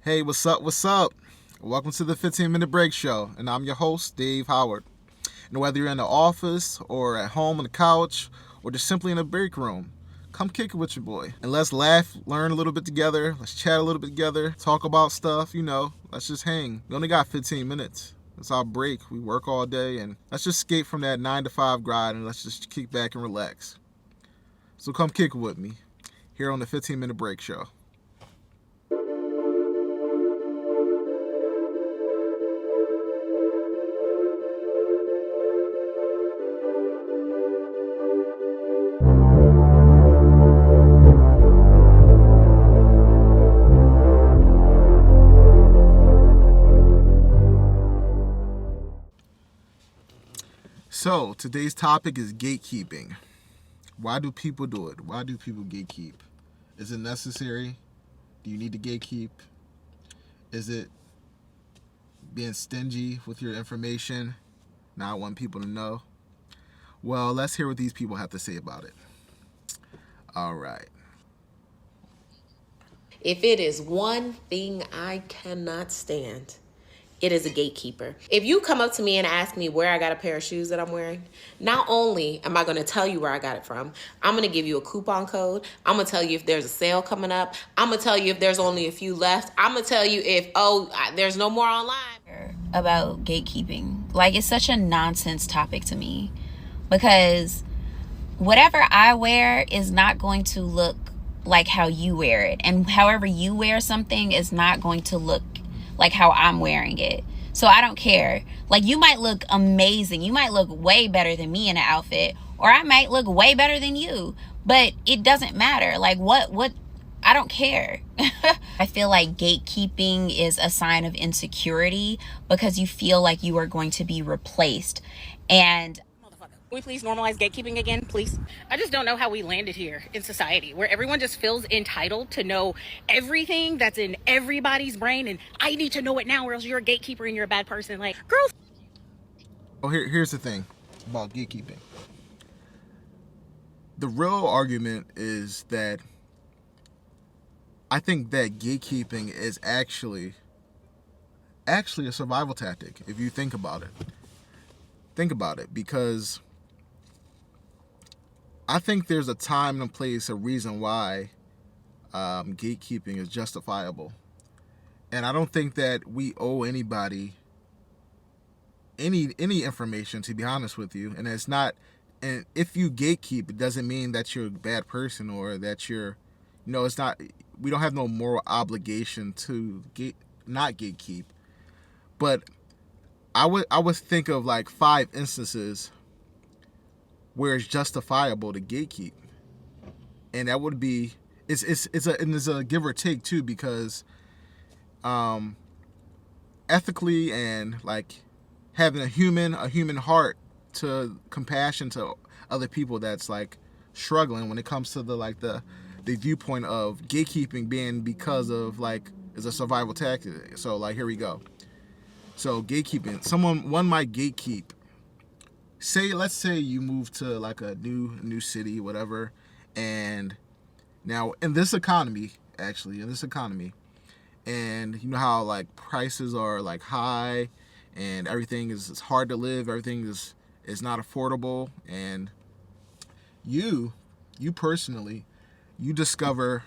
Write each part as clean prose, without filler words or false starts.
Hey, what's up? What's up? Welcome to the 15-minute break show, and I'm your host, Dave Howard. And whether you're in the office or at home on the couch or just simply in a break room, come kick it with your boy. And let's laugh, learn a little bit together, let's chat a little bit together, talk about stuff, let's just hang. We only got 15 minutes. It's our break. We work all day, and let's just escape from that 9 to 5 grind and let's just kick back and relax. So come kick it with me here on the 15-minute break show. So, today's topic is gatekeeping. Why do people do it? Why do people gatekeep? Is it necessary? Do you need to gatekeep? Is it being stingy with your information, not wanting people to know? Well, let's hear what these people have to say about it. All right. If it is one thing I cannot stand, it is a gatekeeper. If you come up to me and ask me where I got a pair of shoes that I'm wearing, not only am I going to tell you where I got it from, I'm going to give you a coupon code. I'm going to tell you if there's a sale coming up. I'm going to tell you if there's only a few left. I'm going to tell you if, there's no more online. About gatekeeping. Like, it's such a nonsense topic to me because whatever I wear is not going to look like how you wear it, and however you wear something is not going to look like how I'm wearing it. So I don't care. Like, you might look amazing, you might look way better than me in an outfit, or I might look way better than you, but it doesn't matter. Like, what I don't care. I feel like gatekeeping is a sign of insecurity because you feel like you are going to be replaced. And Can we please normalize gatekeeping again, please? I just don't know how we landed here in society where everyone just feels entitled to know everything that's in everybody's brain, and I need to know it now or else you're a gatekeeper and you're a bad person. Like, girls. Oh, here's the thing about gatekeeping. The real argument is that I think that gatekeeping is actually a survival tactic if you think about it. Think about it, because I think there's a time and a place, a reason why gatekeeping is justifiable. And I don't think that we owe anybody any information, to be honest with you. And it's not, and if you gatekeep, it doesn't mean that you're a bad person or that you're, it's not, we don't have no moral obligation to not gatekeep. But I would think of like 5 instances where it's justifiable to gatekeep, and that would be it's a give or take too, because ethically and like having a human heart to compassion to other people that's like struggling when it comes to the viewpoint of gatekeeping being because of like is a survival tactic. So like here we go. So gatekeeping, one might gatekeep. Let's say you move to like a new city, whatever, and now in this economy, and you know how like prices are like high, and everything is hard to live, everything is not affordable, and you personally, you discover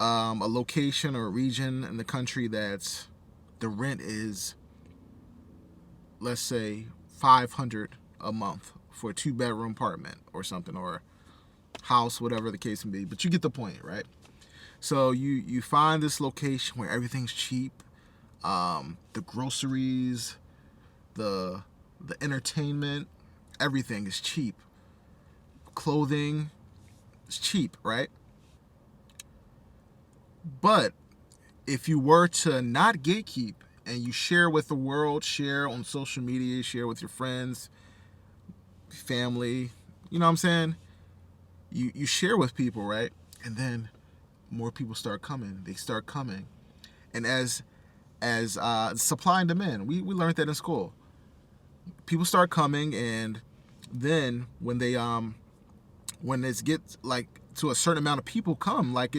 a location or a region in the country that's the rent is, let's say, $500 a month for a 2-bedroom apartment or something, or house, whatever the case may be. But you get the point, right? So you find this location where everything's cheap, the groceries, the entertainment, everything is cheap. Clothing is cheap, right? But if you were to not gatekeep and you share with the world, share on social media, share with your friends, family, you know what I'm saying? You share with people, right? And then more people start coming. They start coming. And as supply and demand, we learned that in school. People start coming, and then when it gets like to a certain amount of people come, like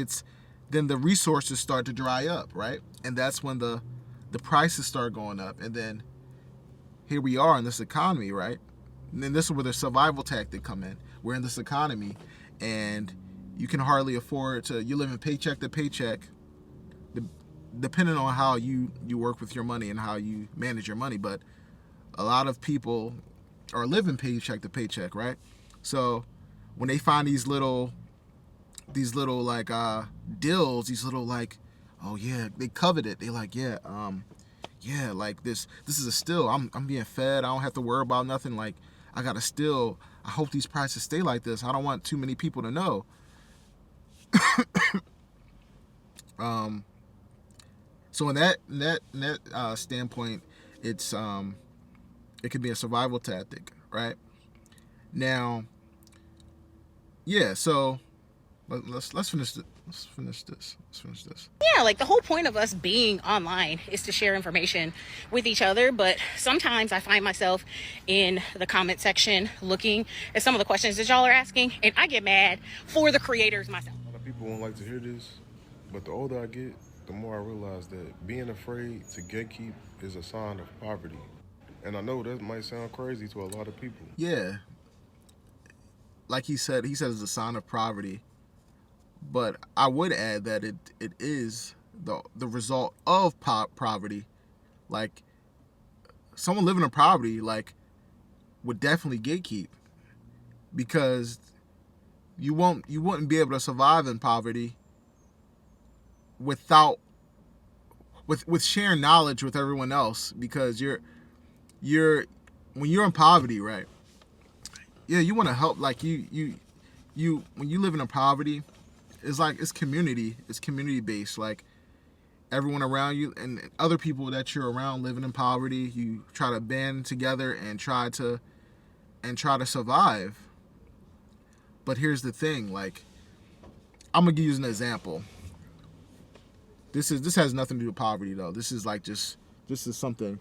then the resources start to dry up, right? And that's when the prices start going up. And then here we are in this economy, right? And then this is where the survival tactic come in. We're in this economy, and you can hardly afford to. You live in paycheck to paycheck, depending on how you work with your money and how you manage your money. But a lot of people are living paycheck to paycheck, right? So when they find these little like deals, these little like, oh yeah, they covet it. They like, yeah, like this is a steal. I'm being fed. I don't have to worry about nothing. Like, I got a steal. I hope these prices stay like this. I don't want too many people to know. So in that standpoint, it's it could be a survival tactic, right? Now, yeah. So let's finish this. Let's finish this. Yeah, like the whole point of us being online is to share information with each other. But sometimes I find myself in the comment section looking at some of the questions that y'all are asking, and I get mad for the creators myself. A lot of people won't like to hear this, but the older I get, the more I realize that being afraid to gatekeep is a sign of poverty. And I know that might sound crazy to a lot of people. Yeah, like he said it's a sign of poverty. But I would add that it is the result of poverty. Like, someone living in poverty, like, would definitely gatekeep, because you wouldn't be able to survive in poverty without with sharing knowledge with everyone else, because you're when you're in poverty, right? Yeah, you want to help. Like, you when you live in poverty, it's community based. Like, everyone around you and other people that you're around living in poverty, you try to band together and try to survive. But here's the thing, like, I'm gonna use an example. This has nothing to do with poverty though. This is something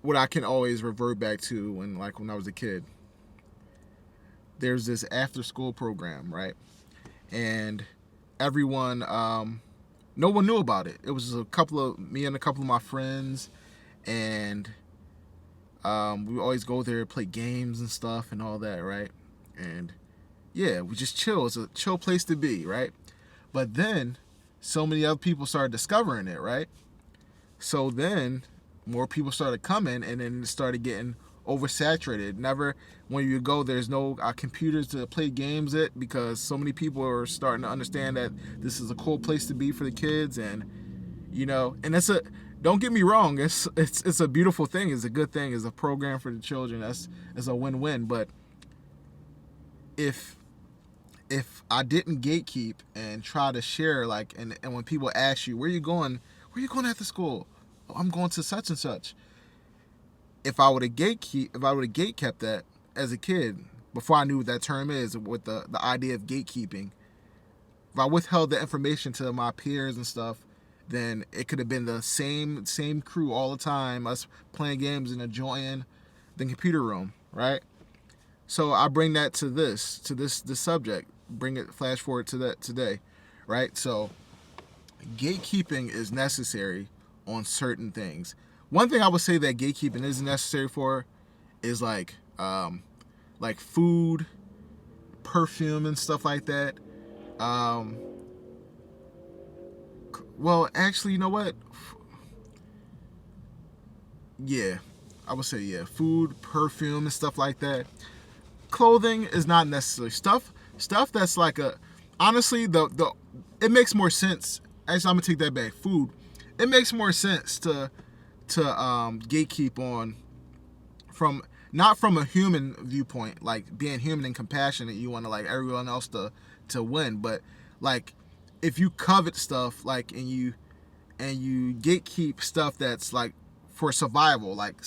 what I can always revert back to when I was a kid. There's this after school program, right? And everyone, no one knew about it. It was me and a couple of my friends, and we would always go there, play games and stuff and all that, right? And yeah, we just chill. It's a chill place to be, right? But then so many other people started discovering it, right? So then more people started coming, and then it started getting oversaturated. When you go, there's no computers to play games at, because so many people are starting to understand that this is a cool place to be for the kids. And and don't get me wrong, it's a beautiful thing. It's a good thing. It's a program for the children. It's a win-win. But if I didn't gatekeep and try to share, like, and when people ask you, where you going after school? Oh, I'm going to such and such. If I would have gatekept that as a kid, before I knew what that term is, with the idea of gatekeeping, if I withheld the information to my peers and stuff, then it could have been the same crew all the time, us playing games and enjoying the computer room, right? So I bring that to this subject, flash forward to that today, right? So gatekeeping is necessary on certain things. One thing I would say that gatekeeping isn't necessary for is like food, perfume, and stuff like that. Well, actually, you know what? Yeah, I would say yeah. Food, perfume, and stuff like that. Clothing is not necessary. Stuff that's like honestly, it makes more sense. Actually, I'm gonna take that back. Food, it makes more sense to gatekeep on not from a human viewpoint, like being human and compassionate. You want to like everyone else to win, but like if you covet stuff, like, and you gatekeep stuff that's like for survival, like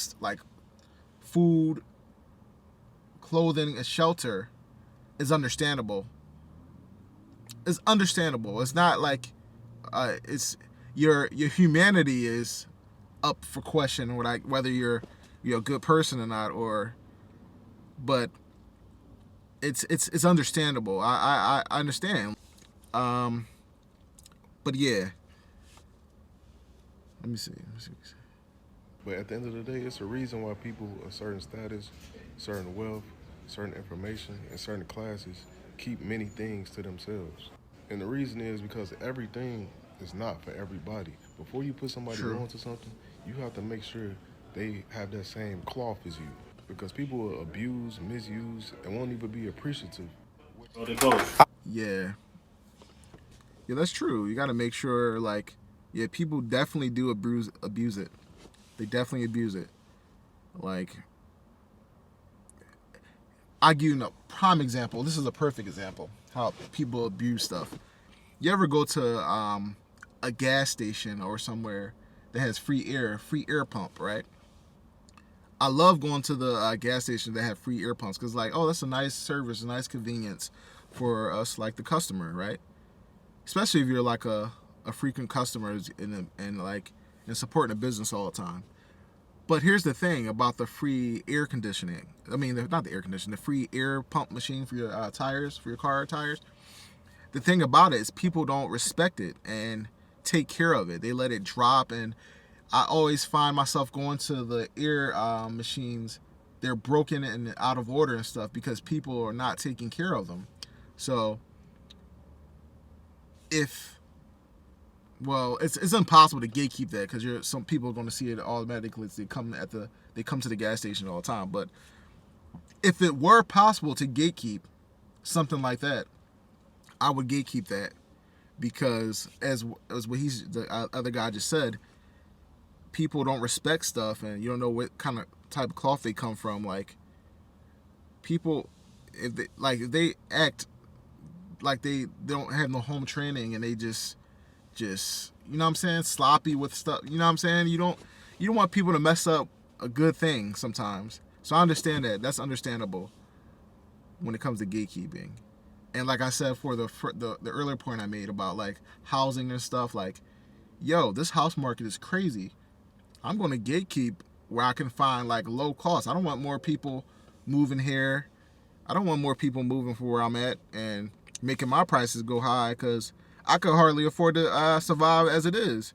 food, clothing, and shelter, is understandable. It's understandable. It's not like it's your humanity is up for question, whether you're a good person or not, but it's understandable. I understand. But yeah, let me see. But at the end of the day, it's a reason why people of certain status, certain wealth, certain information, and certain classes keep many things to themselves. And the reason is because everything is not for everybody. Before you put somebody True. on to something, you have to make sure they have that same cloth as you. Because people will abuse, misuse, and won't even be appreciative. Bro, they go. Yeah, yeah, that's true. You got to make sure, like, yeah, people definitely do abuse it. They definitely abuse it. Like, I give you a prime example. This is a perfect example how people abuse stuff. You ever go to a gas station or somewhere that has free air pump, right? I love going to the gas station that have free air pumps because, like, oh, that's a nice service, a nice convenience for us, like the customer, right? Especially if you're like a frequent customer and supporting a business all the time. But here's the thing about the free air conditioning. I mean, not the air conditioning, the free air pump machine for your tires, for your car tires. The thing about it is people don't respect it and take care of it. They let it drop, and I always find myself going to the air machines. They're broken and out of order and stuff because people are not taking care of them. So if it's impossible to gatekeep that because some people are going to see it automatically. They come to the gas station all the time. But if it were possible to gatekeep something like that, I would gatekeep that because as what the other guy just said, people don't respect stuff and you don't know what kind of type of cloth they come from. Like people, if they act like they don't have no home training and they just you know what I'm saying, sloppy with stuff, you know what I'm saying, you don't want people to mess up a good thing sometimes. So I understand that. That's understandable when it comes to gatekeeping. And like I said for the earlier point I made about like housing and stuff, like, yo, this house market is crazy. I'm going to gatekeep where I can find like low cost. I don't want more people moving here. I don't want more people moving from where I'm at and making my prices go high because I could hardly afford to survive as it is.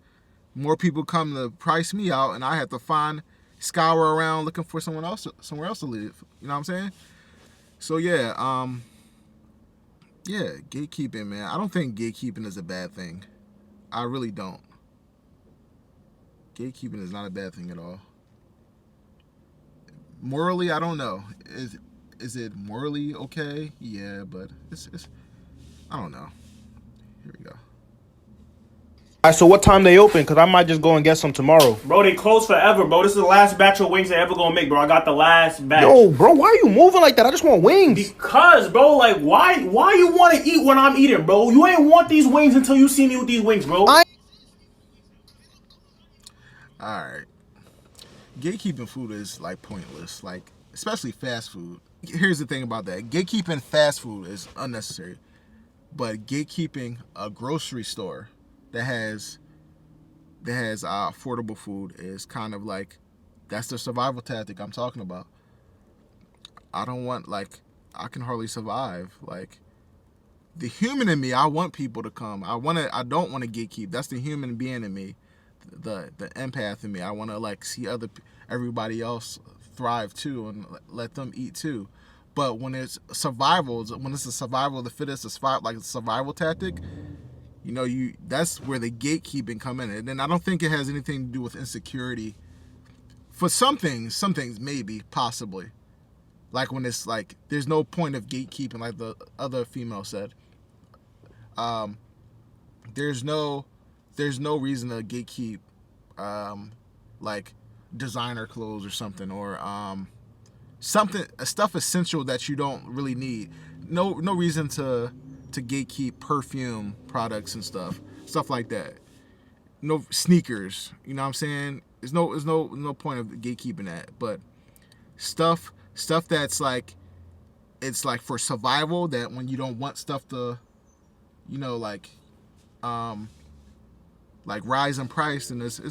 More people come to price me out, and I have to scour around looking for somewhere else to live. You know what I'm saying? So yeah, gatekeeping, man. I don't think gatekeeping is a bad thing. I really don't. Gatekeeping is not a bad thing at all. Morally, I don't know. Is it morally okay? Yeah, but it's I don't know. Here we go. All right, so what time they open? Because I might just go and get some tomorrow. Bro, they close forever, bro. This is the last batch of wings they ever gonna make, bro. I got the last batch. Yo, bro, why are you moving like that? I just want wings. Because, bro, like, why you want to eat when I'm eating, bro? You ain't want these wings until you see me with these wings, bro. All right. Gatekeeping food is like pointless, like especially fast food. Here's the thing about that. Gatekeeping fast food is unnecessary. But gatekeeping a grocery store that has affordable food is kind of like, that's the survival tactic I'm talking about. I don't want, like, I can hardly survive. Like, the human in me, I want people to come. I don't want to gatekeep. That's the human being in me, the empath in me. I want to like see everybody else thrive too and let them eat too. But when it's a survival of the fittest, like a survival tactic, you know, that's where the gatekeeping come in. And then I don't think it has anything to do with insecurity. For some things maybe, possibly. Like when it's like, there's no point of gatekeeping, like the other female said. There's no reason to gatekeep, like designer clothes or something, or stuff essential that you don't really need. No reason to gatekeep perfume products and stuff like that. No sneakers, you know what I'm saying? There's no point of gatekeeping that. But stuff that's like, it's like for survival, that when you don't want stuff to, you know, like rise in price, and is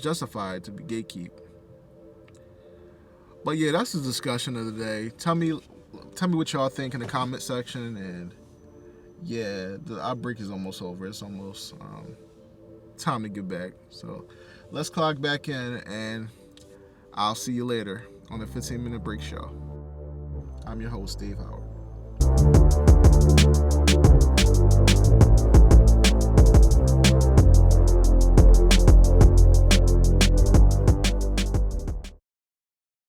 justified to be gatekeep. But yeah, that's the discussion of the day. Tell me what y'all think in the comment section, and yeah, our break is almost over. It's almost time to get back. So let's clock back in, and I'll see you later on the 15-minute break show. I'm your host, Dave Howard.